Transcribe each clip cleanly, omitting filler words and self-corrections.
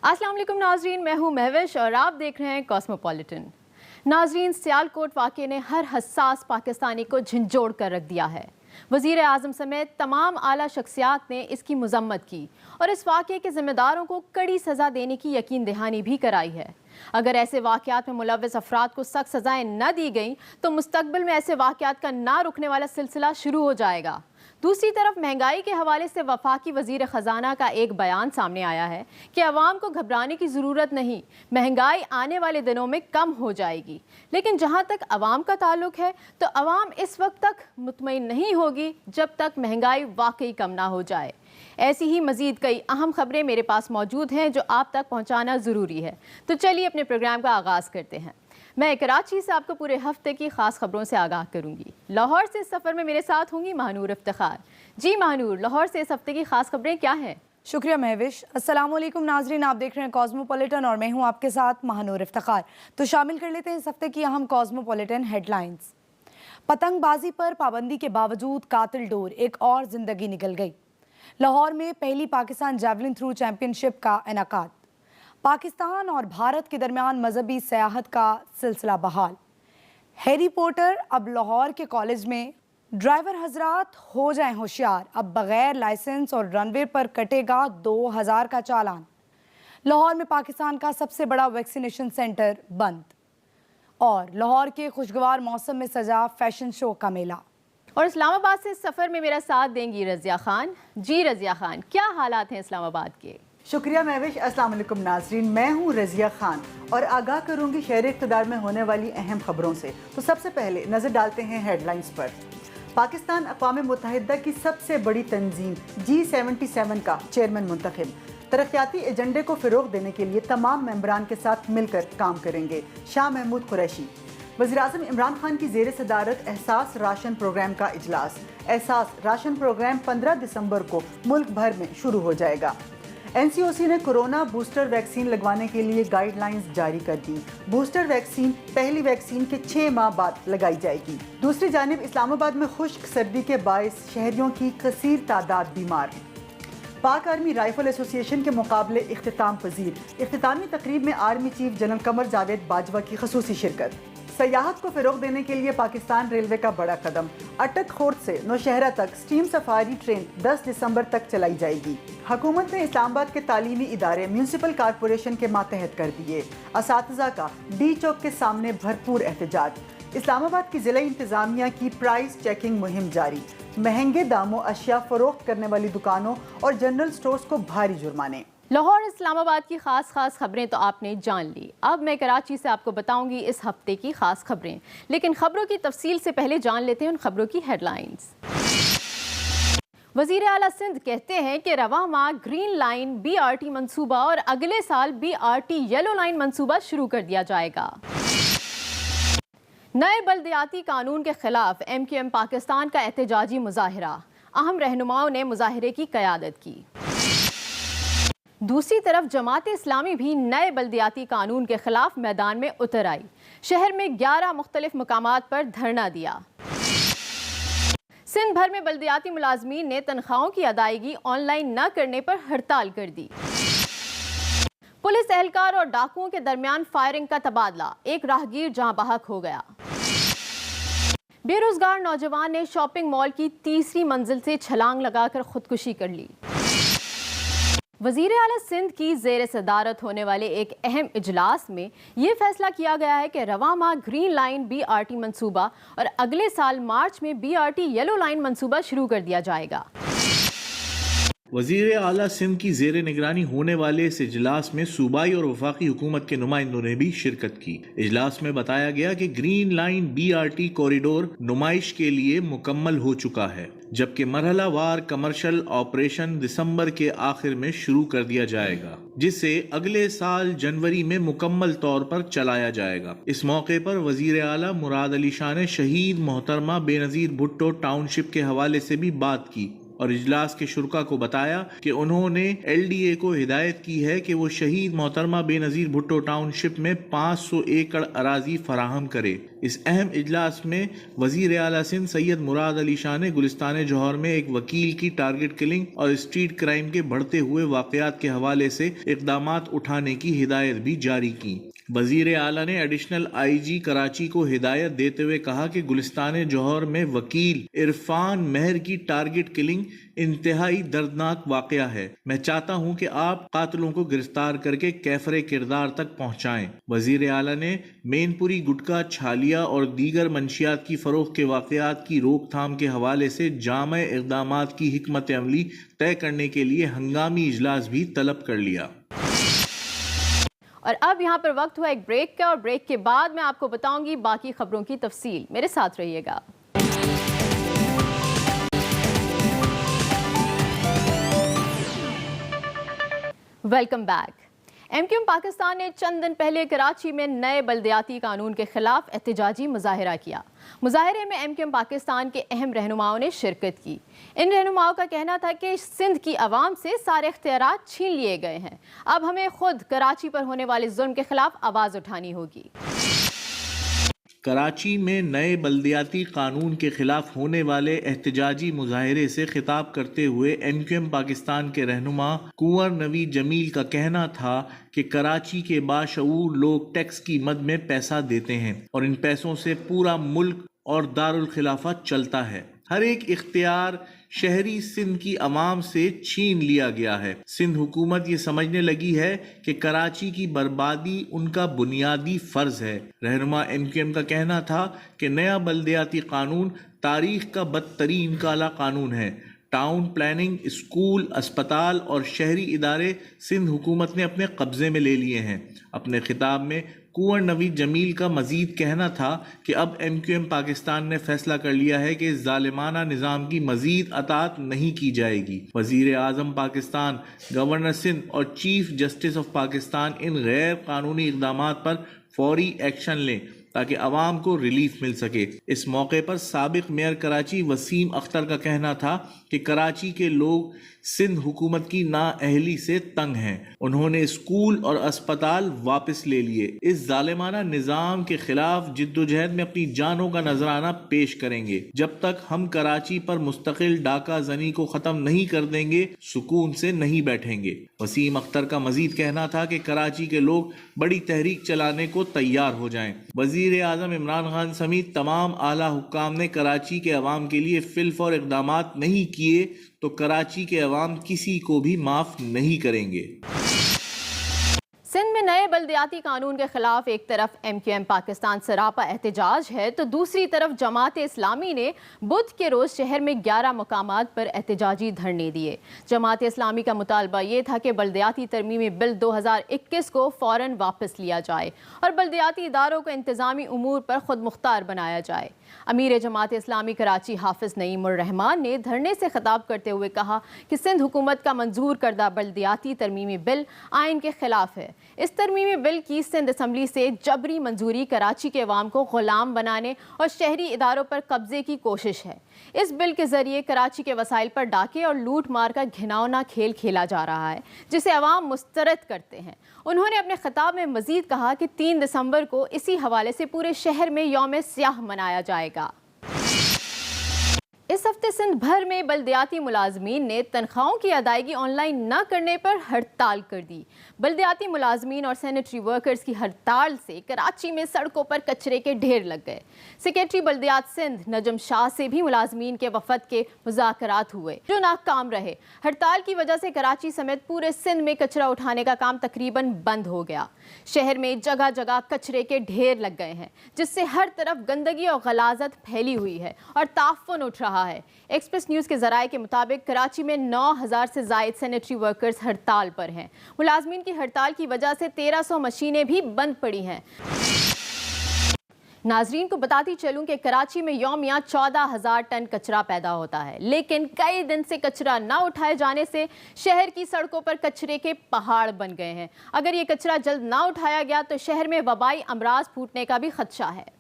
السلام علیکم ناظرین، میں ہوں مہوش اور آپ دیکھ رہے ہیں کاسموپولیٹن۔ ناظرین، سیالکوٹ واقعے نے ہر حساس پاکستانی کو جھنجھوڑ کر رکھ دیا ہے۔ وزیر اعظم سمیت تمام اعلیٰ شخصیات نے اس کی مذمت کی اور اس واقعے کے ذمہ داروں کو کڑی سزا دینے کی یقین دہانی بھی کرائی ہے۔ اگر ایسے واقعات میں ملوث افراد کو سخت سزائیں نہ دی گئیں تو مستقبل میں ایسے واقعات کا نہ رکنے والا سلسلہ شروع ہو جائے گا۔ دوسری طرف مہنگائی کے حوالے سے وفاقی وزیر خزانہ کا ایک بیان سامنے آیا ہے کہ عوام کو گھبرانے کی ضرورت نہیں، مہنگائی آنے والے دنوں میں کم ہو جائے گی۔ لیکن جہاں تک عوام کا تعلق ہے تو عوام اس وقت تک مطمئن نہیں ہوگی جب تک مہنگائی واقعی کم نہ ہو جائے۔ ایسی ہی مزید کئی اہم خبریں میرے پاس موجود ہیں جو آپ تک پہنچانا ضروری ہے، تو چلیے اپنے پروگرام کا آغاز کرتے ہیں۔ میں کراچی سے آپ کو پورے ہفتے کی خاص خبروں سے آگاہ کروں گی۔ لاہور سے اس سفر میں میرے ساتھ ہوں گی مہنور افتخار۔ جی مہنور، لاہور سے اس ہفتے کی خاص خبریں کیا ہیں؟ شکریہ مہوش۔ السلام علیکم ناظرین، آپ دیکھ رہے ہیں کاسموپولیٹن اور میں ہوں آپ کے ساتھ مہنور افتخار۔ تو شامل کر لیتے ہیں اس ہفتے کی اہم کاسموپولیٹن ہیڈ لائنز۔ پتنگ بازی پر پابندی کے باوجود قاتل ڈور، ایک اور زندگی نکل گئی۔ لاہور میں پہلی Pakistan javelin throw championship کا انعقاد۔ پاکستان اور بھارت کے درمیان مذہبی سیاحت کا سلسلہ بحال۔ ہیری پوٹر اب لاہور کے کالج میں۔ ڈرائیور حضرات ہو جائیں ہوشیار، اب بغیر لائسنس اور رن وے پر کٹے گا 2000 کا چالان۔ لاہور میں پاکستان کا سب سے بڑا ویکسینیشن سینٹر بند۔ اور لاہور کے خوشگوار موسم میں سجا فیشن شو کا میلہ۔ اور اسلام آباد سے اس سفر میں میرا ساتھ دیں گی رضیہ خان۔ جی رضیہ خان، کیا حالات ہیں اسلام آباد کے؟ شکریہ مہوش۔ السلام علیکم ناظرین، میں ہوں رضیہ خان اور آگاہ کروں گی شہر اقتدار میں ہونے والی اہم خبروں سے۔ تو سب سے پہلے نظر ڈالتے ہیں ہیڈ لائنز پر۔ پاکستان اقوام متحدہ کی سب سے بڑی تنظیم G77 کا چیئرمین منتخب۔ ترقیاتی ایجنڈے کو فروغ دینے کے لیے تمام ممبران کے ساتھ مل کر کام کریں گے، شاہ محمود قریشی۔ وزیراعظم عمران خان کی زیر صدارت احساس راشن پروگرام کا اجلاس۔ احساس راشن پروگرام 15 دسمبر کو ملک بھر میں شروع ہو جائے گا۔ NCOC نے کورونا بوسٹر ویکسین لگوانے کے لیے گائیڈ لائنز جاری کر دی۔ بوسٹر ویکسین پہلی ویکسین کے 6 ماہ بعد لگائی جائے گی۔ دوسری جانب اسلام آباد میں خشک سردی کے باعث شہریوں کی کثیر تعداد بیمار۔ پاک آرمی رائفل ایسوسی ایشن کے مقابلے اختتام پذیر۔ اختتامی تقریب میں army chief general Qamar Javed Bajwa کی خصوصی شرکت۔ سیاحت کو فروغ دینے کے لیے پاکستان ریلوے کا بڑا قدم۔ اٹک خورد سے نوشہرہ تک سٹیم سفاری ٹرین 10 دسمبر تک چلائی جائے گی۔ حکومت نے اسلام آباد کے تعلیمی ادارے میونسپل کارپوریشن کے ماتحت کر دیے۔ اساتذہ کا ڈی چوک کے سامنے بھرپور احتجاج۔ اسلام آباد کی ضلع انتظامیہ کی پرائز چیکنگ مہم جاری۔ مہنگے داموں اشیاء فروخت کرنے والی دکانوں اور جنرل سٹورز کو بھاری جرمانے۔ لاہور اسلام آباد کی خاص خبریں تو آپ نے جان لی۔ اب میں کراچی سے آپ کو بتاؤں گی اس ہفتے کی خاص خبریں، لیکن خبروں کی تفصیل سے پہلے جان لیتے ہیں ان خبروں کی ہیڈ لائنز۔ وزیر اعلیٰ سندھ کہتے ہیں کہ رواں ماہ گرین لائن BRT منصوبہ اور اگلے سال BRT یلو لائن منصوبہ شروع کر دیا جائے گا۔ نئے بلدیاتی قانون کے خلاف MQM پاکستان کا احتجاجی مظاہرہ، اہم رہنماؤں نے مظاہرے کی قیادت کی۔ دوسری طرف جماعت اسلامی بھی نئے بلدیاتی قانون کے خلاف میدان میں اتر آئی۔ شہر میں 11 مختلف مقامات پر دھرنا دیا۔ سندھ بھر میں بلدیاتی ملازمین نے تنخواہوں کی ادائیگی آن لائن نہ کرنے پر ہڑتال کر دی۔ پولیس اہلکار اور ڈاکوؤں کے درمیان فائرنگ کا تبادلہ، ایک راہگیر جاں بحق ہو گیا۔ بے روزگار نوجوان نے شاپنگ مال کی تیسری منزل سے چھلانگ لگا کر خودکشی کر لی۔ وزیر اعلیٰ سندھ کی زیر صدارت ہونے والے ایک اہم اجلاس میں یہ فیصلہ کیا گیا ہے کہ رواں ماہ گرین لائن BRT منصوبہ اور اگلے سال مارچ میں BRT یلو لائن منصوبہ شروع کر دیا جائے گا۔ وزیر اعلیٰ سندھ کی زیر نگرانی ہونے والے اس اجلاس میں صوبائی اور وفاقی حکومت کے نمائندوں نے بھی شرکت کی۔ اجلاس میں بتایا گیا کہ گرین لائن BRT کوریڈور نمائش کے لیے مکمل ہو چکا ہے، جبکہ مرحلہ وار کمرشل آپریشن دسمبر کے آخر میں شروع کر دیا جائے گا، جسے اگلے سال جنوری میں مکمل طور پر چلایا جائے گا۔ اس موقع پر وزیر اعلیٰ مراد علی شاہ نے شہید محترمہ بے نظیر بھٹو ٹاؤن شپ کے حوالے سے بھی بات کی۔ اور اجلاس کے شرکا کو بتایا کہ انہوں نے LDA کو ہدایت کی ہے کہ وہ شہید محترمہ بے نظیر بھٹو ٹاؤن شپ میں 500 ایکڑ اراضی فراہم کرے۔ اس اہم اجلاس میں وزیر اعلیٰ سندھ سید مراد علی شاہ نے گلستان جوہر میں ایک وکیل کی ٹارگٹ کلنگ اور اسٹریٹ کرائم کے بڑھتے ہوئے واقعات کے حوالے سے اقدامات اٹھانے کی ہدایت بھی جاری کی۔ وزیر اعلیٰ نے ایڈیشنل IG کراچی کو ہدایت دیتے ہوئے کہا کہ گلستان جوہر میں وکیل عرفان مہر کی ٹارگٹ کلنگ انتہائی دردناک واقعہ ہے۔ میں چاہتا ہوں کہ آپ قاتلوں کو گرفتار کر کے کیفر کردار تک پہنچائیں۔ وزیر اعلیٰ نے مین پوری گٹکا، چھالیا اور دیگر منشیات کی فروخت کے واقعات کی روک تھام کے حوالے سے جامع اقدامات کی حکمت عملی طے کرنے کے لیے ہنگامی اجلاس بھی طلب کر لیا۔ اور اب یہاں پر وقت ہوا ایک بریک کا، اور بریک کے بعد میں آپ کو بتاؤں گی باقی خبروں کی تفصیل۔ میرے ساتھ رہیے گا۔ Welcome back. MQM پاکستان نے چند دن پہلے کراچی میں نئے بلدیاتی قانون کے خلاف احتجاجی مظاہرہ کیا۔ مظاہرے میں MQM پاکستان کے اہم رہنماؤں نے شرکت کی۔ ان رہنماؤں کا کہنا تھا کہ سندھ کی عوام سے سارے اختیارات چھین لیے گئے ہیں، اب ہمیں خود کراچی پر ہونے والے ظلم کے خلاف آواز اٹھانی ہوگی۔ کراچی میں نئے بلدیاتی قانون کے خلاف ہونے والے احتجاجی مظاہرے سے خطاب کرتے ہوئے MQM پاکستان کے رہنما کنور نوید جمیل کا کہنا تھا کہ کراچی کے باشعور لوگ ٹیکس کی مد میں پیسہ دیتے ہیں اور ان پیسوں سے پورا ملک اور دارالخلافہ چلتا ہے۔ ہر ایک اختیار شہری سندھ کی عوام سے چھین لیا گیا ہے۔ سندھ حکومت یہ سمجھنے لگی ہے کہ کراچی کی بربادی ان کا بنیادی فرض ہے۔ رہنما MQM کا کہنا تھا کہ نیا بلدیاتی قانون تاریخ کا بدترین کالا قانون ہے۔ ٹاؤن پلاننگ، اسکول، اسپتال اور شہری ادارے سندھ حکومت نے اپنے قبضے میں لے لیے ہیں۔ اپنے خطاب میں کنور نوید جمیل کا مزید کہنا تھا کہ اب MQM پاکستان نے فیصلہ کر لیا ہے کہ اس ظالمانہ نظام کی مزید اطاعت نہیں کی جائے گی۔ وزیر اعظم پاکستان، گورنر سندھ اور چیف جسٹس آف پاکستان ان غیر قانونی اقدامات پر فوری ایکشن لیں تاکہ عوام کو ریلیف مل سکے۔ اس موقع پر سابق میئر کراچی وسیم اختر کا کہنا تھا کہ کراچی کے لوگ سندھ حکومت کی نااہلی سے تنگ ہیں۔ انہوں نے اسکول اور اسپتال واپس لے لیے۔ اس ظالمانہ نظام کے خلاف جدوجہد میں اپنی جانوں کا نذرانہ پیش کریں گے۔ جب تک ہم کراچی پر مستقل ڈاکہ زنی کو ختم نہیں کر دیں گے، سکون سے نہیں بیٹھیں گے۔ وسیم اختر کا مزید کہنا تھا کہ کراچی کے لوگ بڑی تحریک چلانے کو تیار ہو جائیں۔ وزیر اعظم عمران خان سمیت تمام اعلیٰ حکام نے کراچی کے عوام کے لیے فل فور اقدامات نہیں کیے تو کراچی کے عوام کسی کو بھی معاف نہیں کریں گے۔ سندھ میں نئے بلدیاتی قانون کے خلاف ایک طرف MQM پاکستان سراپا احتجاج ہے تو دوسری طرف جماعت اسلامی نے بدھ کے روز شہر میں 11 مقامات پر احتجاجی دھرنے دیے۔ جماعت اسلامی کا مطالبہ یہ تھا کہ بلدیاتی ترمیمی بل 2021 کو فوراً واپس لیا جائے اور بلدیاتی اداروں کو انتظامی امور پر خود مختار بنایا جائے۔ امیر جماعت اسلامی کراچی حافظ نعیم الرحمان نے دھرنے سے خطاب کرتے ہوئے کہا کہ سندھ حکومت کا منظور کردہ بلدیاتی ترمیمی بل آئین کے خلاف ہے۔ اس ترمیمی بل کی سندھ اسمبلی سے جبری منظوری کراچی کے عوام کو غلام بنانے اور شہری اداروں پر قبضے کی کوشش ہے۔ اس بل کے ذریعے کراچی کے وسائل پر ڈاکے اور لوٹ مار کا گھناؤنا کھیل کھیلا جا رہا ہے جسے عوام مسترد کرتے ہیں۔ انہوں نے اپنے خطاب میں مزید کہا کہ 3 دسمبر کو اسی حوالے سے پورے شہر میں یوم سیاہ منایا جائے گا۔ اس ہفتے سندھ بھر میں بلدیاتی ملازمین نے تنخواہوں کی ادائیگی آن لائن نہ کرنے پر ہڑتال کر دی۔ بلدیاتی ملازمین اور سینیٹری ورکرز کی ہڑتال سے کراچی میں سڑکوں پر کچرے کے ڈھیر لگ گئے۔ سیکریٹری بلدیات سندھ نجم شاہ سے بھی ملازمین کے وفد کے مذاکرات ہوئے جو ناکام رہے۔ ہڑتال کی وجہ سے کراچی سمیت پورے سندھ میں کچرا اٹھانے کا کام تقریباً بند ہو گیا۔ شہر میں جگہ جگہ کچرے کے ڈھیر لگ گئے ہیں جس سے ہر طرف گندگی اور غلاظت پھیلی ہوئی ہے اور تعفن اٹھ رہا ہے۔ ایکسپریس نیوز کے ذرائع کے مطابق کراچی میں 9000 سے زائد سینیٹری ورکرز ہڑتال پر ہیں۔ ملازمین کی ہڑتال کی وجہ سے 1300 مشینیں بھی بند پڑی ہیں۔ ناظرین کو بتاتی چلوں کہ کراچی میں یومیہ 14,000 ٹن کچرا پیدا ہوتا ہے، لیکن کئی دن سے کچرا نہ اٹھائے جانے سے شہر کی سڑکوں پر کچرے کے پہاڑ بن گئے ہیں۔ اگر یہ کچرا جلد نہ اٹھایا گیا تو شہر میں وبائی امراض پھوٹنے کا بھی خدشہ ہے۔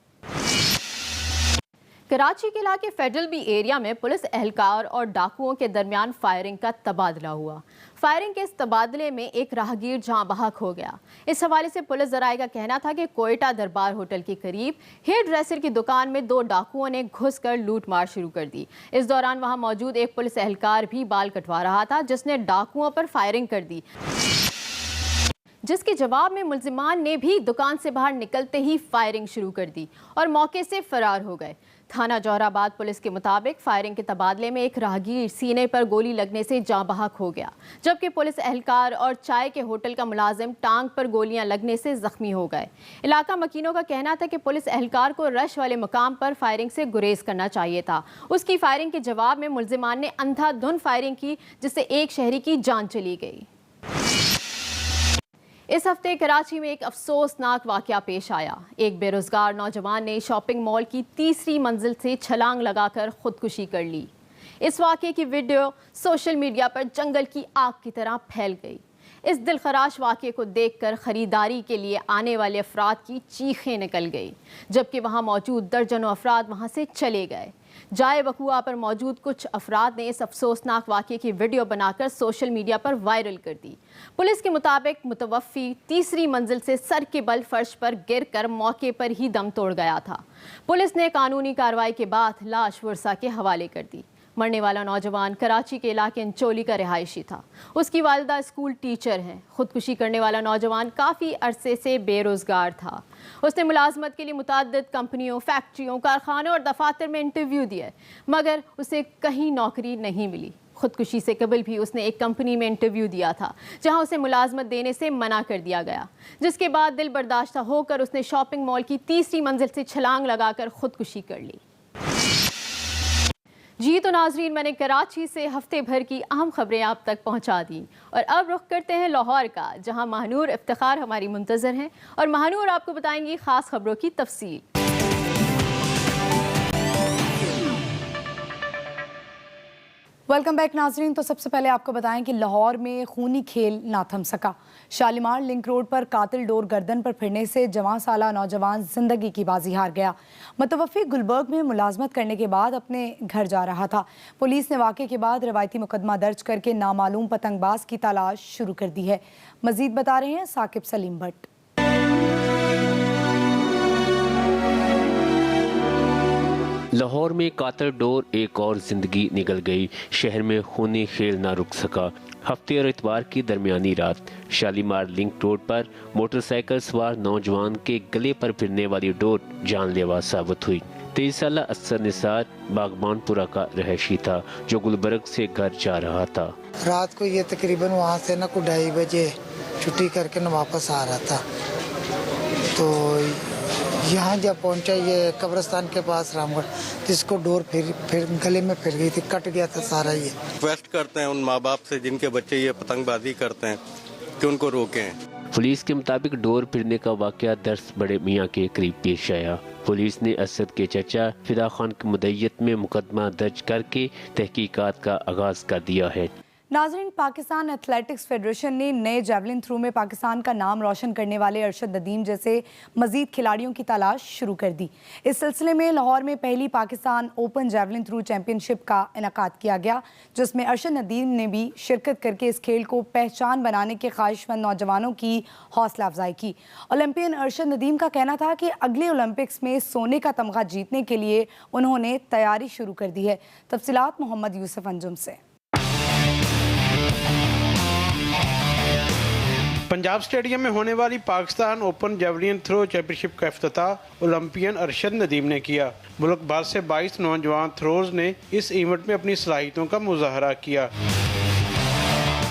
کراچی کے علاقے فیڈرل بی ایریا میں پولیس اہلکار اور ڈاکوؤں کے درمیان فائرنگ کا تبادلہ ہوا۔ فائرنگ کے اس تبادلے میں ایک راہگیر جاں بحق ہو گیا۔ اس حوالے سے پولیس ذرائع کا کہنا تھا کہ کوئٹہ دربار ہوٹل کے قریب ہیئر ڈریسر کی دکان میں 2 ڈاکوؤں نے گھس کر لوٹ مار شروع کر دی۔ اس دوران وہاں موجود ایک پولیس اہلکار بھی بال کٹوا رہا تھا جس نے ڈاکوؤں پر فائرنگ کر دی، جس کے جواب میں ملزمان نے بھی دکان سے باہر نکلتے ہی فائرنگ شروع کر دی اور موقع سے فرار ہو گئے۔ تھانہ جوہر آباد پولیس کے مطابق فائرنگ کے تبادلے میں ایک راہگیر سینے پر گولی لگنے سے جاں بحق ہو گیا، جبکہ پولیس اہلکار اور چائے کے ہوٹل کا ملازم ٹانگ پر گولیاں لگنے سے زخمی ہو گئے۔ علاقہ مکینوں کا کہنا تھا کہ پولیس اہلکار کو رش والے مقام پر فائرنگ سے گریز کرنا چاہیے تھا۔ اس کی فائرنگ کے جواب میں ملزمان نے اندھا دھند فائرنگ کی جس سے ایک شہری کی جان چلی گئی۔ اس ہفتے کراچی میں ایک افسوسناک واقعہ پیش آیا۔ ایک بے روزگار نوجوان نے شاپنگ مال کی 3ری منزل سے چھلانگ لگا کر خودکشی کر لی۔ اس واقعے کی ویڈیو سوشل میڈیا پر جنگل کی آگ کی طرح پھیل گئی۔ اس دلخراش واقعے کو دیکھ کر خریداری کے لیے آنے والے افراد کی چیخیں نکل گئی، جبکہ وہاں موجود درجنوں افراد وہاں سے چلے گئے۔ جائے وقوعہ پر موجود کچھ افراد نے اس افسوسناک واقعے کی ویڈیو بنا کر سوشل میڈیا پر وائرل کر دی۔ پولیس کے مطابق متوفی 3ری منزل سے سر کے بل فرش پر گر کر موقع پر ہی دم توڑ گیا تھا۔ پولیس نے قانونی کارروائی کے بعد لاش ورثہ کے حوالے کر دی۔ مرنے والا نوجوان کراچی کے علاقے انچولی کا رہائشی تھا۔ اس کی والدہ اسکول ٹیچر ہیں۔ خودکشی کرنے والا نوجوان کافی عرصے سے بے روزگار تھا۔ اس نے ملازمت کے لیے متعدد کمپنیوں، فیکٹریوں، کارخانوں اور دفاتر میں انٹرویو دیے، مگر اسے کہیں نوکری نہیں ملی۔ خودکشی سے قبل بھی اس نے ایک کمپنی میں انٹرویو دیا تھا جہاں اسے ملازمت دینے سے منع کر دیا گیا، جس کے بعد دل برداشتہ ہو کر اس نے شاپنگ مال کی 3ری منزل سے چھلانگ لگا کر خودکشی کر لی۔ جی تو ناظرین، میں نے کراچی سے ہفتے بھر کی اہم خبریں آپ تک پہنچا دیں، اور اب رخ کرتے ہیں لاہور کا، جہاں ماہنور افتخار ہماری منتظر ہیں اور ماہنور آپ کو بتائیں گی خاص خبروں کی تفصیل۔ ویلکم بیک ناظرین۔ تو سب سے پہلے آپ کو بتائیں کہ لاہور میں خونی کھیل نہ تھم سکا۔ شالیمار لنک روڈ پر قاتل ڈور گردن پر پھرنے سے جوان سالہ نوجوان زندگی کی بازی ہار گیا۔ متوفی گلبرگ میں ملازمت کرنے کے بعد اپنے گھر جا رہا تھا۔ پولیس نے واقعے کے بعد روایتی مقدمہ درج کر کے نامعلوم پتنگ باز کی تلاش شروع کر دی ہے۔ مزید بتا رہے ہیں ثاقب سلیم بٹ۔ لاہور میں قاتل ڈور ایک اور زندگی نکل گئی۔ شہر میں خونی کھیل نہ رک سکا۔ ہفتے اور اتوار کی درمیانی رات شالیمار لنک روڈ پر موٹر سائیکل سوار نوجوان کے گلے پر پھرنے والی ڈور جان لیوا ثابت ہوئی۔ 23 سالہ اسد نثار باغبان پورہ کا رہائشی تھا جو گلبرگ سے گھر جا رہا تھا۔ رات کو یہ تقریباً وہاں سے 2:30 بجے چھٹی کر کے واپس آ رہا تھا، تو یہاں جب پہنچا یہ قبرستان کے پاس رام گڑھ، جس کو ڈور پھر گلے میں پھر گئی تھی، کٹ گیا تھا سارا۔ یہ ریکویسٹ کرتے ہیں ان ماں باپ سے جن کے بچے یہ پتنگ بازی کرتے ہیں کہ ان کو روکیں۔ پولیس کے مطابق ڈور پھرنے کا واقعہ درس بڑے میاں کے قریب پیش آیا۔ پولیس نے اسد کے چچا فدا خان کی مدعیت میں مقدمہ درج کر کے تحقیقات کا آغاز کر دیا ہے۔ ناظرین، پاکستان ایتھلیٹکس فیڈریشن نے نئے جیولن تھرو میں پاکستان کا نام روشن کرنے والے ارشد ندیم جیسے مزید کھلاڑیوں کی تلاش شروع کر دی۔ اس سلسلے میں لاہور میں پہلی Pakistan open javelin throw championship کا انعقاد کیا گیا، جس میں ارشد ندیم نے بھی شرکت کر کے اس کھیل کو پہچان بنانے کے خواہش مند نوجوانوں کی حوصلہ افزائی کی۔ اولمپئن ارشد ندیم کا کہنا تھا کہ اگلے اولمپکس میں سونے کا تمغہ جیتنے کے لیے انہوں نے تیاری شروع کر دی ہے۔ تفصیلات محمد یوسف انجم سے۔ پنجاب اسٹیڈیم میں ہونے والی Pakistan open javelin throw championship کا افتتاح اولمپئن ارشد ندیم نے کیا۔ ملک بھر سے 22 نوجوان تھروز نے اس ایونٹ میں اپنی صلاحیتوں کا مظاہرہ کیا۔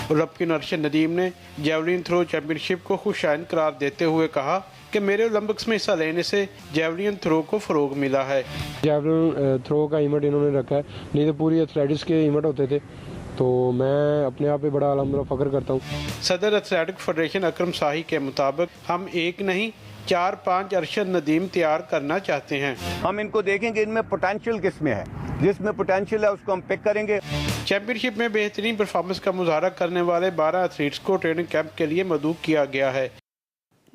اولمپئن ارشد ندیم نے جیولین تھرو چیمپئن شپ کو خوش آئند قرار دیتے ہوئے کہا کہ میرے اولمپکس میں حصہ لینے سے جیولین تھرو کو فروغ ملا ہے۔ جیولین تھرو کا ایونٹ انہوں نے رکھا ہے، نہیں تو پوری ایتھلیٹکس کے ایونٹ ہوتے تھے، تو میں اپنے آپ پہ بڑا الحمدللہ فخر کرتا ہوں۔ صدر ایتھلیٹک فیڈریشن اکرم ساہی کے مطابق ہم ایک نہیں 4-5 ارشد ندیم تیار کرنا چاہتے ہیں۔ ہم ان کو دیکھیں کہ ان میں پوٹینشیل کس میں ہے، جس میں پوٹینشیل ہے اس کو ہم پک کریں گے۔ چیمپئن شپ میں بہترین پرفارمنس کا مظاہرہ کرنے والے 12 ایتھلیٹس کو ٹریننگ کیمپ کے لیے مدعو کیا گیا ہے۔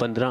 15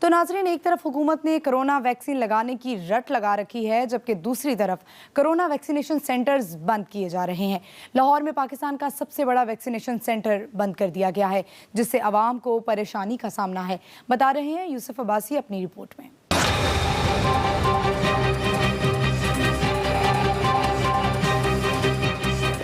تو ناظرین، ایک طرف حکومت نے کرونا ویکسین لگانے کی رٹ لگا رکھی ہے، جبکہ دوسری طرف کرونا ویکسینیشن سینٹرز بند کیے جا رہے ہیں۔ لاہور میں پاکستان کا سب سے بڑا ویکسینیشن سینٹر بند کر دیا گیا ہے، جس سے عوام کو پریشانی کا سامنا ہے، بتا رہے ہیں یوسف عباسی اپنی رپورٹ میں۔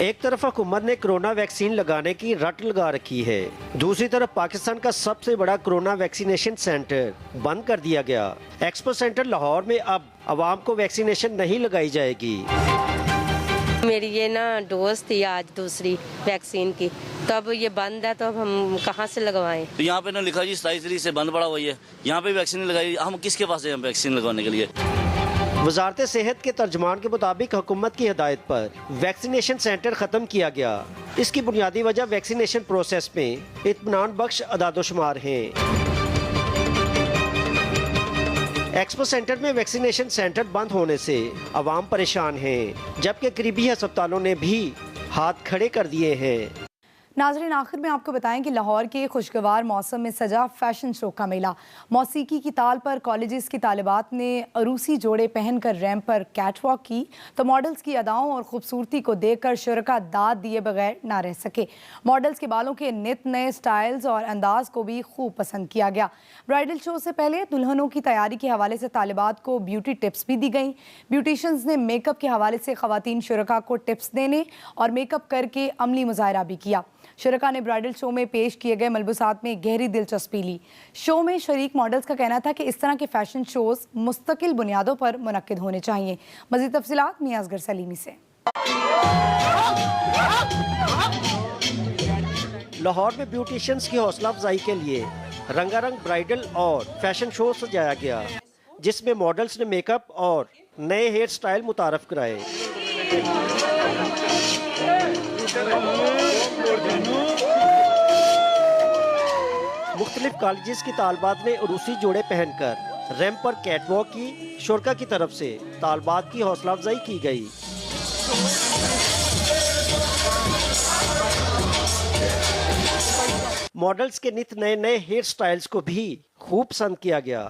ایک طرف حکومت نے کرونا ویکسین لگانے کی رٹ لگا رکھی ہے، دوسری طرف پاکستان کا سب سے بڑا کرونا ویکسینیشن سینٹر بند کر دیا گیا۔ ایکسپو سینٹر لاہور میں اب عوام کو ویکسینیشن نہیں لگائی جائے گی۔ میری یہ ڈوز تھی آج دوسری ویکسین کی، تو اب یہ بند ہے، تو اب ہم کہاں سے لگوائیں؟ تو یہاں پہ لکھا جی 27 تاریخ سے بند پڑا ہوئی ہے، یہاں پہ ویکسین لگائی، ہم کس کے پاس ہیں ویکسین لگوانے کے لیے؟ وزارت صحت کے ترجمان کے مطابق حکومت کی ہدایت پر ویکسینیشن سینٹر ختم کیا گیا۔ اس کی بنیادی وجہ ویکسینیشن پروسیس میں اطمینان بخش اعداد و شمار ہیں۔ ایکسپو سینٹر میں ویکسینیشن سینٹر بند ہونے سے عوام پریشان ہیں، جبکہ قریبی ہسپتالوں نے بھی ہاتھ کھڑے کر دیے ہیں۔ ناظرین، آخر میں آپ کو بتائیں کہ لاہور کے خوشگوار موسم میں سجا فیشن شو کا میلہ، موسیقی کی تال پر کالجز کی طالبات نے عروسی جوڑے پہن کر ریمپ پر کیٹ واک کی، تو ماڈلز کی اداؤں اور خوبصورتی کو دیکھ کر شرکاء داد دیے بغیر نہ رہ سکے۔ ماڈلز کے بالوں کے نت نئے سٹائلز اور انداز کو بھی خوب پسند کیا گیا۔ برائیڈل شو سے پہلے دلہنوں کی تیاری کے حوالے سے طالبات کو بیوٹی ٹپس بھی دی گئیں۔ بیوٹیشنز نے میک اپ کے حوالے سے خواتین شرکاء کو ٹپس دینے اور میک اپ کر کے عملی مظاہرہ بھی کیا۔ شرکاء نے برائیڈل شو میں پیش کیے گئے ملبوسات میں گہری دلچسپی لی۔ شو میں شریک ماڈلز کا کہنا تھا کہ اس طرح کے فیشن شوز مستقل بنیادوں پر منعقد ہونے چاہیے۔ مزید تفصیلات میاں اصغر سلیمی سے۔ لاہور میں بیوٹیشنز کی حوصلہ افزائی کے لیے رنگا رنگ برائیڈل اور فیشن شو سجایا گیا، جس میں ماڈلز نے میک اپ اور نئے ہیئر سٹائل متعارف کرائے۔ مختلف کالجز کی طالبات نے عروسی جوڑے پہن کر ریمپ پر کیٹ واک کی۔ شرکاء کی طرف سے طالبات کی حوصلہ افزائی کی گئی۔ ماڈلز کے نت نئے نئے ہیئر سٹائلز کو بھی خوب پسند کیا گیا۔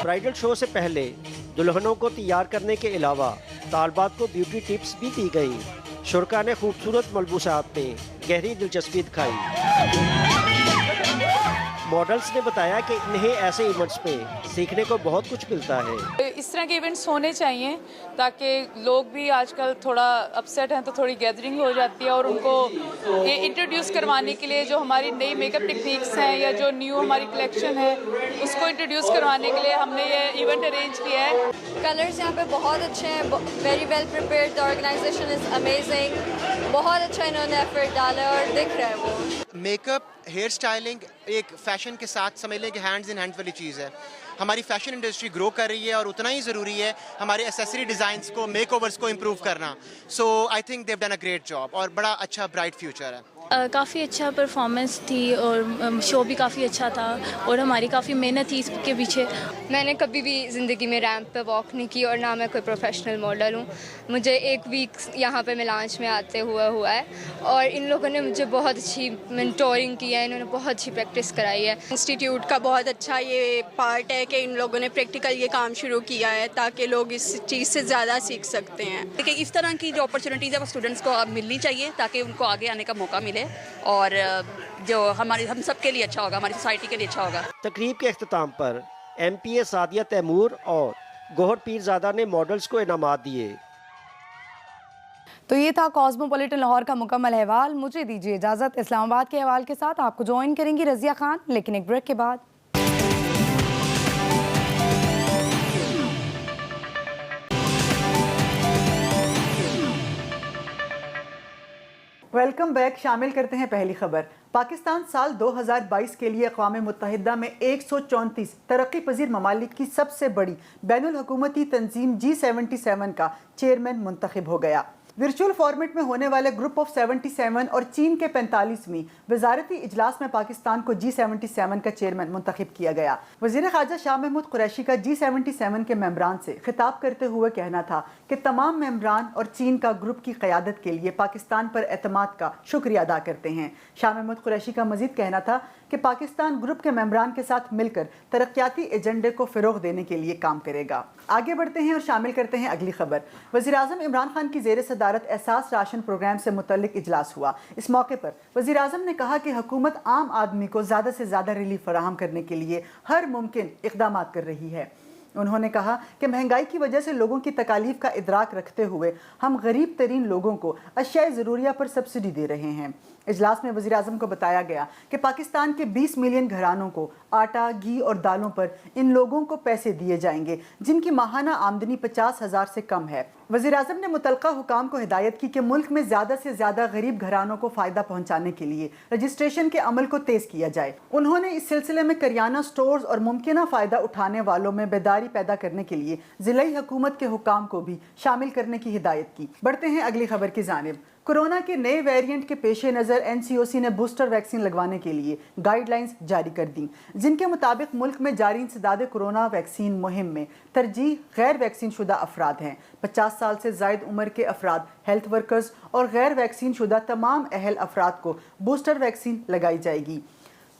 برائیڈل شو سے پہلے دلہنوں کو تیار کرنے کے علاوہ طالبات کو بیوٹی ٹپس بھی دی گئی۔ شرکاء نے خوبصورت ملبوسات میں گہری دلچسپی دکھائی۔ ماڈلز نے بتایا کہ انہیں ایسے ایونٹس میں سیکھنے کو بہت کچھ ملتا ہے۔ اس طرح کے ایونٹس ہونے چاہیے تاکہ لوگ بھی آج کل تھوڑا اپسیٹ ہیں تو تھوڑی گیدرنگ ہو جاتی ہے، اور ان کو یہ انٹروڈیوس کروانے کے لیے جو ہماری نئی میک اپ ٹیکنیکس ہیں یا جو نیو ہماری کلیکشن ہے اس کو انٹروڈیوس کروانے کے لیے ہم نے یہ ایونٹ ارینج کیا ہے۔ کلرز یہاں پہ بہت اچھے ہیں، very well prepared, the organization is amazing, بہت اچھا انہوں نے ایفرٹ ڈالا ہے اور دکھ رہا ہے وہ۔ میک اپ، ہیئر سٹائلنگ ایک فیشن کے ساتھ سمجھ لیں کہ ہینڈز ان ہینڈ والی چیز ہے۔ ہماری فیشن انڈسٹری گرو کر رہی ہے اور اتنا ہی ضروری ہے ہمارے ایسیسری ڈیزائنس کو، میک اوورس کو امپروو کرنا۔ So I think they've done a great job اور بڑا اچھا برائٹ فیوچر ہے۔ کافی اچھا پرفارمنس تھی اور شو بھی کافی اچھا تھا اور ہماری کافی محنت تھی اس کے پیچھے۔ میں نے کبھی بھی زندگی میں ریمپ پہ واک نہیں کی اور نہ میں کوئی پروفیشنل ماڈل ہوں۔ مجھے 1 ویک یہاں پہ میلانچ میں آتے ہوا ہے اور ان لوگوں نے مجھے بہت اچھی مینٹورنگ کی ہے، انہوں نے بہت اچھی پریکٹس کرائی ہے۔ انسٹیٹیوٹ کا بہت اچھا یہ پارٹ ہے کہ ان لوگوں نے پریکٹیکل یہ کام شروع کیا ہے تاکہ لوگ اس چیز سے زیادہ سیکھ سکتے ہیں۔ کہ اس طرح کی جو اپرچونیٹیز ہے وہ اسٹوڈنٹس کو اب ملنی چاہیے تاکہ ان کو آگے آنے کا موقع ملے اور جو ہم سب کے لیے اچھا ہوگا، ہماری سوسائٹی کے لیے اچھا ہوگا۔ تقریب کے اختتام پر ایم پی اے سعدیہ تیمور اور گوہر پیرزادہ نے ماڈلز کو انعامات دیے۔ تو یہ تھا کاسموپولیٹن لاہور کا مکمل احوال۔ مجھے دیجیے اجازت، اسلام آباد کے احوال کے ساتھ آپ کو جوائن کریں گی رضیہ خان، لیکن ایک بریک کے بعد۔ ویلکم بیک، شامل کرتے ہیں پہلی خبر۔ پاکستان سال 2022 کے لیے اقوام متحدہ میں 134 ترقی پذیر ممالک کی سب سے بڑی بین الحکومتی تنظیم G77 کا چیئرمین منتخب ہو گیا۔ ورچوئل فارمیٹ میں ہونے والے گروپ آف 77 اور چین کے 45ویں وزارتی اجلاس میں پاکستان کو G77 کا چیئرمین منتخب کیا گیا۔ وزیر خارجہ شاہ محمود قریشی کا G77 کے ممبران سے خطاب کرتے ہوئے کہنا تھا کہ تمام ممبران اور چین کا گروپ کی قیادت کے لیے پاکستان پر اعتماد کا شکریہ ادا کرتے ہیں۔ شاہ محمود قریشی کا مزید کہنا تھا کہ پاکستان گروپ کے ممبران کے ساتھ مل کر ترقیاتی ایجنڈے کو فروغ دینے کے لیے کام کرے گا۔ آگے بڑھتے ہیں اور شامل کرتے ہیں اگلی خبر۔ وزیراعظم عمران خان کی زیر صدارت احساس راشن پروگرام سے متعلق اجلاس ہوا۔ اس موقع پر وزیراعظم نے کہا کہ حکومت عام آدمی کو زیادہ سے زیادہ ریلیف فراہم کرنے کے لیے ہر ممکن اقدامات کر رہی ہے۔ انہوں نے کہا کہ مہنگائی کی وجہ سے لوگوں کی تکالیف کا ادراک رکھتے ہوئے ہم غریب ترین لوگوں کو اشیاء ضروریہ پر سبسڈی دے رہے ہیں۔ اجلاس میں وزیراعظم کو بتایا گیا کہ پاکستان کے 20 ملین گھرانوں کو آٹا، گھی اور دالوں پر ان لوگوں کو پیسے دیے جائیں گے جن کی ماہانہ آمدنی 50,000 سے کم ہے۔ وزیراعظم نے متعلقہ حکام کو ہدایت کی کہ ملک میں زیادہ سے زیادہ غریب گھرانوں کو فائدہ پہنچانے کے لیے رجسٹریشن کے عمل کو تیز کیا جائے۔ انہوں نے اس سلسلے میں کریانہ سٹورز اور ممکنہ فائدہ اٹھانے والوں میں بیداری پیدا کرنے کے لیے ضلعی حکومت کے حکام کو بھی شامل کرنے کی ہدایت کی۔ بڑھتے ہیں اگلی خبر کی جانب۔ کورونا کے نئے ویریئنٹ کے پیش نظر NCOC نے بوسٹر ویکسین لگوانے کے لیے گائیڈ لائنز جاری کر دیں، جن کے مطابق ملک میں جاری انسداد کورونا ویکسین مہم میں ترجیح غیر ویکسین شدہ افراد ہیں۔ 50 سال سے زائد عمر کے افراد، ہیلتھ ورکرز اور غیر ویکسین شدہ تمام اہل افراد کو بوسٹر ویکسین لگائی جائے گی۔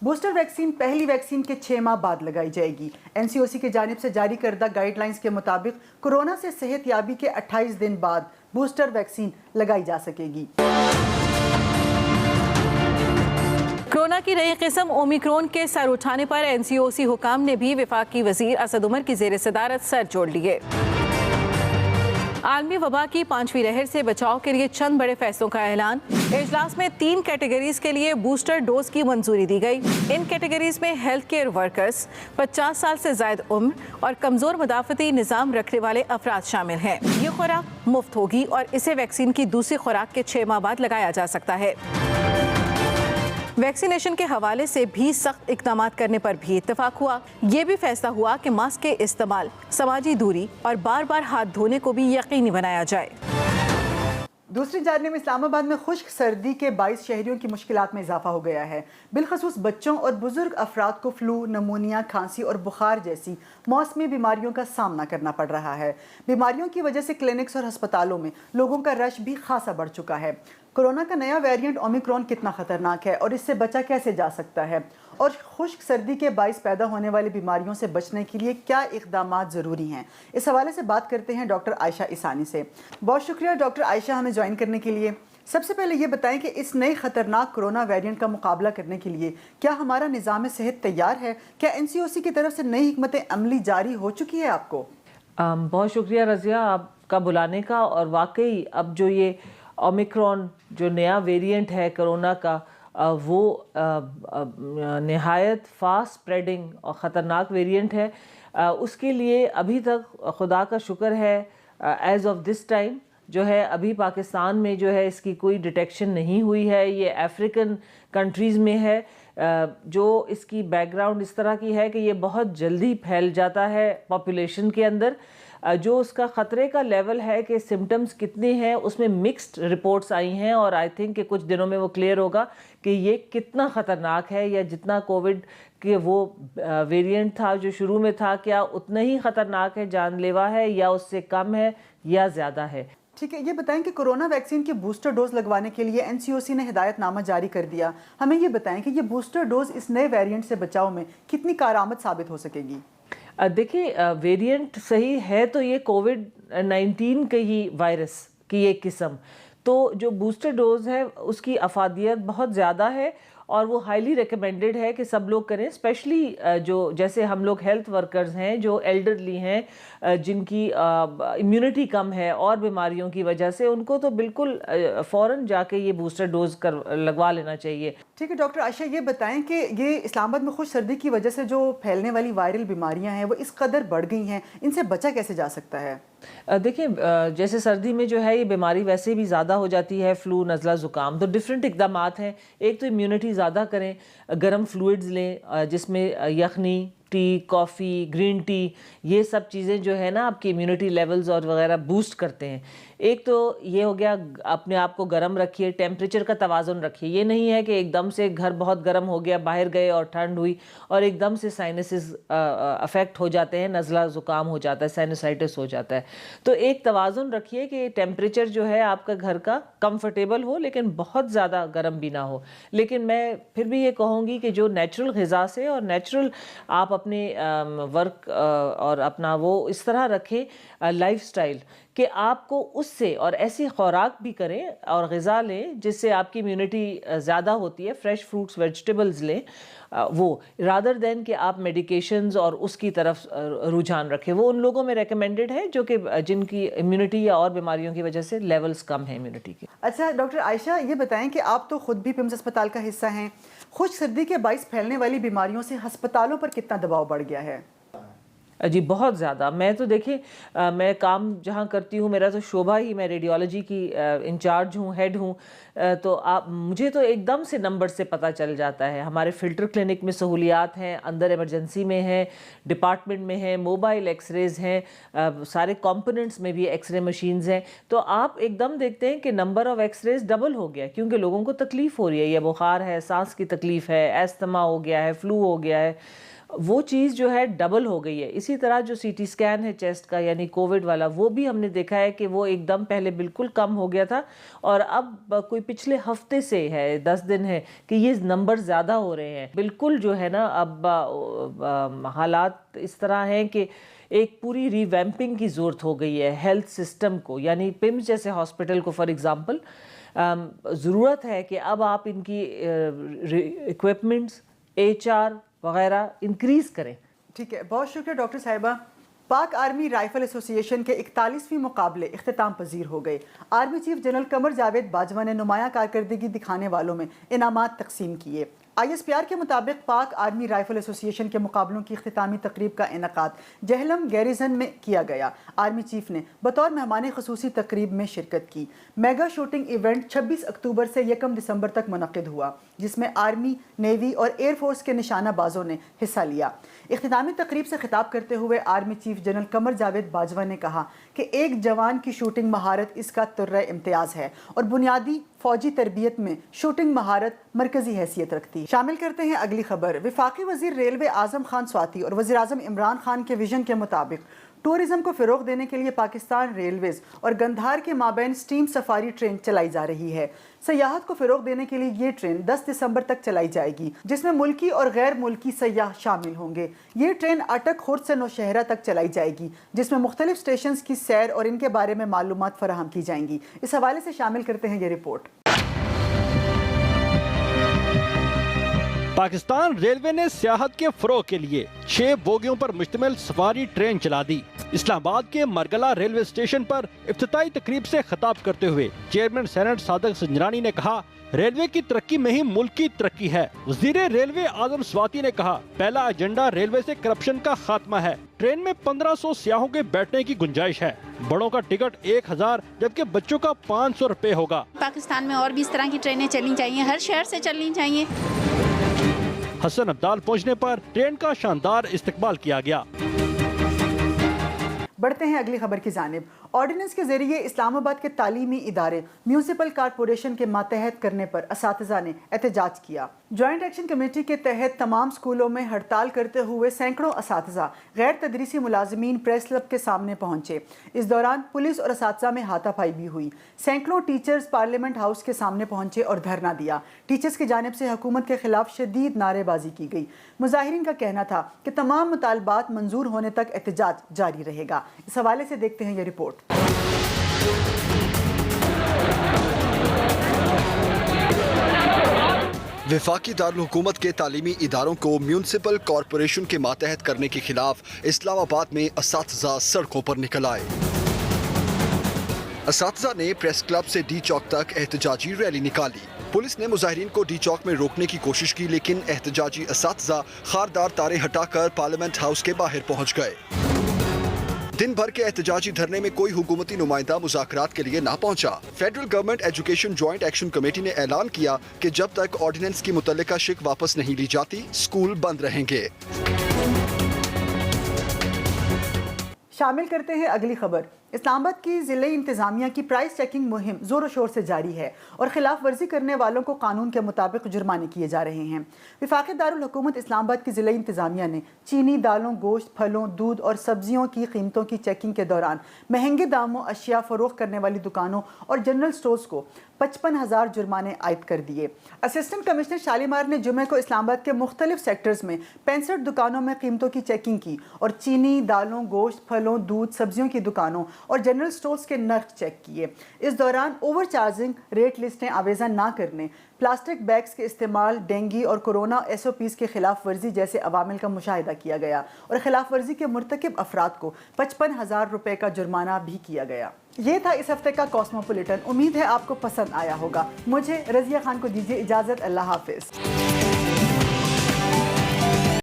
بوسٹر ویکسین پہلی ویکسین کے 6 ماہ بعد لگائی جائے گی۔ NCOC کی جانب سے جاری کردہ گائیڈ لائنز کے مطابق کورونا سے صحت یابی کے 28 دن بعد بوسٹر ویکسین لگائی جا سکے گی۔ کورونا کی نئی قسم اومیکرون کے سر اٹھانے پر NCOC حکام نے بھی وفاقی وزیر اسد عمر کی زیر صدارت سر جوڑ لیے۔ عالمی وبا کی 5ویں لہر سے بچاؤ کے لیے چند بڑے فیصلوں کا اعلان۔ اجلاس میں 3 کیٹیگریز کے لیے بوسٹر ڈوز کی منظوری دی گئی۔ ان کیٹیگریز میں ہیلتھ کیئر ورکرز، 50 سال سے زائد عمر اور کمزور مدافعتی نظام رکھنے والے افراد شامل ہیں۔ یہ خوراک مفت ہوگی اور اسے ویکسین کی دوسری خوراک کے 6 ماہ بعد لگایا جا سکتا ہے۔ ویکسینیشن کے حوالے سے بھی سخت اقدامات کرنے پر بھی اتفاق ہوا۔ یہ بھی فیصلہ ہوا کہ ماسک کے استعمال، سماجی دوری اور بار بار ہاتھ دھونے کو بھی یقینی بنایا جائے۔ دوسری جانب اسلام آباد میں خشک سردی کے باعث شہریوں کی مشکلات میں اضافہ ہو گیا ہے۔ بالخصوص بچوں اور بزرگ افراد کو فلو، نمونیا، کھانسی اور بخار جیسی موسمی بیماریوں کا سامنا کرنا پڑ رہا ہے۔ بیماریوں کی وجہ سے کلینکس اور ہسپتالوں میں لوگوں کا رش بھی خاصا بڑھ چکا ہے۔ کورونا کا نیا ویریئنٹ اومیکرون کتنا خطرناک ہے اور اس سے بچا کیسے جا سکتا ہے، اور خشک سردی کے باعث پیدا ہونے والی بیماریوں سے بچنے کے لیے کیا اقدامات ضروری ہیں، اس حوالے سے بات کرتے ہیں ڈاکٹر عائشہ عیسانی سے۔ بہت شکریہ ڈاکٹر عائشہ ہمیں جوائن کرنے کے لیے۔ سب سے پہلے یہ بتائیں کہ اس نئے خطرناک کورونا ویریئنٹ کا مقابلہ کرنے کے لیے کیا ہمارا نظام صحت تیار ہے؟ کیا NCOC کی طرف سے نئی حکمت عملی جاری ہو چکی ہے آپ کو؟ بہت شکریہ رضیہ آپ کا بلانے کا، اور واقعی اب جو یہ اومیکرون جو نیا ویریئنٹ ہے کرونا کا، وہ نہایت فاسٹ اسپریڈنگ اور خطرناک ویریئنٹ ہے۔ اس کے لیے ابھی تک خدا کا شکر ہے ایز آف دس ٹائم جو ہے ابھی پاکستان میں جو ہے اس کی کوئی ڈیٹیکشن نہیں ہوئی ہے۔ یہ افریقن کنٹریز میں ہے، جو اس کی بیک گراؤنڈ اس طرح کی ہے کہ یہ بہت جلدی پھیل جاتا ہے پاپولیشن کے اندر۔ جو اس کا خطرے کا لیول ہے کہ سمٹمز کتنے ہیں، اس میں مکسڈ رپورٹس آئی ہیں، اور آئی تھنک کہ کچھ دنوں میں وہ کلیئر ہوگا کہ یہ کتنا خطرناک ہے، یا جتنا کووڈ کے وہ ویریئنٹ تھا جو شروع میں تھا، کیا اتنا ہی خطرناک ہے، جان لیوا ہے، یا اس سے کم ہے یا زیادہ ہے۔ ٹھیک ہے، یہ بتائیں کہ کورونا ویکسین کی بوسٹر ڈوز لگوانے کے لیے NCOC نے ہدایت نامہ جاری کر دیا۔ ہمیں یہ بتائیں کہ یہ بوسٹر ڈوز اس نئے ویریئنٹ سے بچاؤ میں کتنی کارآمد ثابت ہو سکے گی؟ دیکھیں ویریئنٹ صحیح ہے تو یہ کووڈ-19 کے ہی وائرس کی ایک قسم، تو جو بوسٹر ڈوز ہے اس کی افادیت بہت زیادہ ہے، اور وہ ہائیلی ریکمینڈڈ ہے کہ سب لوگ کریں، اسپیشلی جو جیسے ہم لوگ ہیلتھ ورکرز ہیں جو ایلڈرلی ہیں، جن کی امیونٹی کم ہے اور بیماریوں کی وجہ سے، ان کو تو بالکل فوراً جا کے یہ بوسٹر ڈوز لگوا لینا چاہیے۔ ٹھیک ہے ڈاکٹر عائشہ، یہ بتائیں کہ یہ اسلام آباد میں خشک سردی کی وجہ سے جو پھیلنے والی وائرل بیماریاں ہیں وہ اس قدر بڑھ گئی ہیں، ان سے بچا کیسے جا سکتا ہے؟ دیکھیں جیسے سردی میں جو ہے یہ بیماری ویسے بھی زیادہ ہو جاتی ہے، فلو، نزلہ، زکام، تو ڈیفرنٹ اقدامات ہیں۔ ایک تو امیونٹی زیادہ کریں، گرم فلوئڈز لیں جس میں یخنی، ٹی، کافی، گرین ٹی، یہ سب چیزیں جو ہے نا آپ کی امیونٹی لیولز اور وغیرہ بوسٹ کرتے ہیں۔ ایک تو یہ ہو گیا اپنے آپ کو گرم رکھیے, ٹیمپریچر کا توازن رکھیے. یہ نہیں ہے کہ ایک دم سے گھر بہت گرم ہو گیا, باہر گئے اور ٹھنڈ ہوئی اور ایک دم سے سائنسز افیکٹ ہو جاتے ہیں, نزلہ زکام ہو جاتا ہے, سائنسائٹس ہو جاتا ہے. تو ایک توازن رکھیے کہ ٹیمپریچر جو ہے آپ کا گھر کا کمفرٹیبل ہو لیکن بہت زیادہ گرم بھی نہ ہو. لیکن میں پھر بھی یہ کہوں گی کہ جو نیچرل غذا سے اور نیچرل آپ اپنے ورک اور اپنا وہ اس طرح رکھیں لائف سٹائل کہ آپ کو اس سے, اور ایسی خوراک بھی کریں اور غذا لیں جس سے آپ کی امیونٹی زیادہ ہوتی ہے. فریش فروٹس ویجیٹیبلز لیں, وہ رادر دین کہ آپ میڈیکیشنز اور اس کی طرف رجحان رکھیں. وہ ان لوگوں میں ریکمینڈڈ ہے جو کہ جن کی امیونٹی یا اور بیماریوں کی وجہ سے لیولز کم ہیں امیونٹی کے. اچھا ڈاکٹر عائشہ, یہ بتائیں کہ آپ تو خود بھی پمز اسپتال کا حصہ ہیں, خشک سردی کے باعث پھیلنے والی بیماریوں سے ہسپتالوں پر کتنا دباؤ بڑھ گیا ہے؟ جی بہت زیادہ. میں تو دیکھیں میں کام جہاں کرتی ہوں, میرا تو شعبہ ہی, میں ریڈیولوجی کی انچارج ہوں, ہیڈ ہوں, تو مجھے تو ایک دم سے نمبر سے پتہ چل جاتا ہے. ہمارے فلٹر کلینک میں سہولیات ہیں, اندر ایمرجنسی میں ہیں, ڈپارٹمنٹ میں ہیں, موبائل ایکس ریز ہیں, سارے کمپوننٹس میں بھی ایکس رے مشینز ہیں. تو آپ ایک دم دیکھتے ہیں کہ number of X rays double ہو گیا کیونکہ لوگوں کو تکلیف ہو رہی ہے, یا بخار ہے, سانس کی تکلیف ہے, ایستھما ہو گیا ہے, فلو ہو گیا ہے, وہ چیز جو ہے ڈبل ہو گئی ہے. اسی طرح جو سی ٹی سکین ہے چیسٹ کا یعنی کووڈ والا, وہ بھی ہم نے دیکھا ہے کہ وہ ایک دم پہلے بالکل کم ہو گیا تھا اور اب کوئی پچھلے ہفتے سے ہے, 10 دن ہے کہ یہ نمبر زیادہ ہو رہے ہیں. بالکل جو ہے نا اب حالات اس طرح ہیں کہ ایک پوری ری ویمپنگ کی ضرورت ہو گئی ہے ہیلتھ سسٹم کو. یعنی پمز جیسے ہاسپٹل کو فار ایگزامپل ضرورت ہے کہ اب آپ ان کی ایکوپمنٹس, HR وغیرہ انکریز کریں. ٹھیک ہے, بہت شکریہ ڈاکٹر صاحبہ. پاک آرمی رائفل ایسوسی ایشن کے 41ویں مقابلے اختتام پذیر ہو گئے. Army chief general Qamar Javed Bajwa نے نمایاں کارکردگی دکھانے والوں میں انعامات تقسیم کیے. ISPR کے مطابق پاک آرمی رائفل ایسوسی ایشن کے مقابلوں کی اختتامی تقریب کا انعقاد جہلم گیریزن میں کیا گیا. آرمی چیف نے بطور مہمان خصوصی تقریب میں شرکت کی. میگا شوٹنگ ایونٹ 26 اکتوبر سے 1 دسمبر تک منعقد ہوا جس میں آرمی, نیوی اور ایئر فورس کے نشانہ بازوں نے حصہ لیا. اختتامی تقریب سے خطاب کرتے ہوئے army chief general Qamar Javed Bajwa نے کہا کہ ایک جوان کی شوٹنگ مہارت اس کا ترہ امتیاز ہے اور بنیادی فوجی تربیت میں شوٹنگ مہارت مرکزی حیثیت رکھتی. شامل کرتے ہیں اگلی خبر. وفاقی وزیر ریلوے اعظم خان سواتی اور وزیر اعظم عمران خان کے ویژن کے مطابق ٹورزم کو فروغ دینے کے لیے پاکستان ریلویز اور گندھار کے مابین سٹیم سفاری ٹرین چلائی جا رہی ہے. سیاحت کو فروغ دینے کے لیے یہ ٹرین 10 دسمبر تک چلائی جائے گی جس میں ملکی اور غیر ملکی سیاح شامل ہوں گے. یہ ٹرین اٹک خرد سے نوشہرہ تک چلائی جائے گی جس میں مختلف سٹیشنز کی سیر اور ان کے بارے میں معلومات فراہم کی جائیں گی. اس حوالے سے شامل کرتے ہیں یہ رپورٹ. پاکستان ریلوے نے سیاحت کے فروغ کے لیے 6 بوگیوں پر مشتمل سفاری ٹرین چلا دی. اسلام آباد کے مرگلہ ریلوے اسٹیشن پر افتتاحی تقریب سے خطاب کرتے ہوئے چیئرمین سینٹ صادق سنجرانی نے کہا ریلوے کی ترقی میں ہی ملک کی ترقی ہے. وزیر ریلوے اعظم سواتی نے کہا پہلا ایجنڈا ریلوے سے کرپشن کا خاتمہ ہے. ٹرین میں 1500 سیاحوں کے بیٹھنے کی گنجائش ہے. بڑوں کا ٹکٹ 1000 جبکہ بچوں کا 500 روپے ہوگا. پاکستان میں اور بھی اس طرح کی ٹرینیں چلنی چاہیے, ہر شہر سے چلنی چاہیے. حسن عبدال پہنچنے پر ٹرین کا شاندار استقبال کیا گیا. بڑھتے ہیں اگلی خبر کی جانب. آرڈیننس کے ذریعے اسلام آباد کے تعلیمی ادارے میونسپل کارپوریشن کے ماتحت کرنے پر اساتذہ نے احتجاج کیا. جوائنٹ ایکشن کمیٹی کے تحت تمام سکولوں میں ہڑتال کرتے ہوئے سینکڑوں اساتذہ غیر تدریسی ملازمین پریس کلب کے سامنے پہنچے. اس دوران پولیس اور اساتذہ میں ہاتھا پائی بھی ہوئی. سینکڑوں ٹیچرز پارلیمنٹ ہاؤس کے سامنے پہنچے اور دھرنا دیا. ٹیچرز کی جانب سے حکومت کے خلاف شدید نعرے بازی کی گئی. مظاہرین کا کہنا تھا کہ تمام مطالبات منظور ہونے تک احتجاج جاری رہے گا. اس حوالے سے دیکھتے ہیں یہ رپورٹ. وفاقی دارالحکومت کے تعلیمی اداروں کو میونسپل کارپوریشن کے ماتحت کرنے کے خلاف اسلام آباد میں اساتذہ سڑکوں پر نکل آئے. اساتذہ نے پریس کلب سے ڈی چوک تک احتجاجی ریلی نکالی. پولیس نے مظاہرین کو ڈی چوک میں روکنے کی کوشش کی لیکن احتجاجی اساتذہ خاردار تارے ہٹا کر پارلیمنٹ ہاؤس کے باہر پہنچ گئے. دن بھر کے احتجاجی دھرنے میں کوئی حکومتی نمائندہ مذاکرات کے لیے نہ پہنچا. Federal government education joint action committee نے اعلان کیا کہ جب تک آرڈیننس کی متعلقہ شک واپس نہیں لی جاتی اسکول بند رہیں گے. شامل کرتے ہیں اگلی خبر. اسلام آباد کی ضلعی انتظامیہ کی پرائس چیکنگ مہم زور و شور سے جاری ہے اور خلاف ورزی کرنے والوں کو قانون کے مطابق جرمانے کیے جا رہے ہیں۔ وفاقی دارالحکومت اسلام آباد کی ضلعی انتظامیہ نے چینی، دالوں، گوشت، پھلوں، دودھ اور سبزیوں کی قیمتوں کی چیکنگ کے دوران مہنگے داموں اشیاء فروخت کرنے والی دکانوں اور جنرل سٹورز کو 55,000 جرمانے عائد کر دیے۔ اسسٹنٹ کمشنر شالیمار نے جمعے کو اسلام آباد کے مختلف سیکٹرز میں 65 دکانوں میں قیمتوں کی چیکنگ کی اور چینی، دالوں، گوشت، پھلوں، دودھ، سبزیوں کی دکانوں اور جنرل سٹورز کے نرخ چیک کیے۔ اس دوران اوور چارجنگ، ریٹ لسٹیں آویزہ نہ کرنے، پلاسٹک بیگز کے استعمال، ڈینگی اور کورونا SOPs کے خلاف ورزی جیسے عوامل کا مشاہدہ کیا گیا اور خلاف ورزی کے مرتکب افراد کو 55,000 روپے کا جرمانہ بھی کیا گیا۔ یہ تھا اس ہفتے کا کاسموپولیٹن۔ امید ہے آپ کو پسند آیا ہوگا۔ مجھے رضیہ خان کو دیجیے اجازت۔ اللہ حافظ۔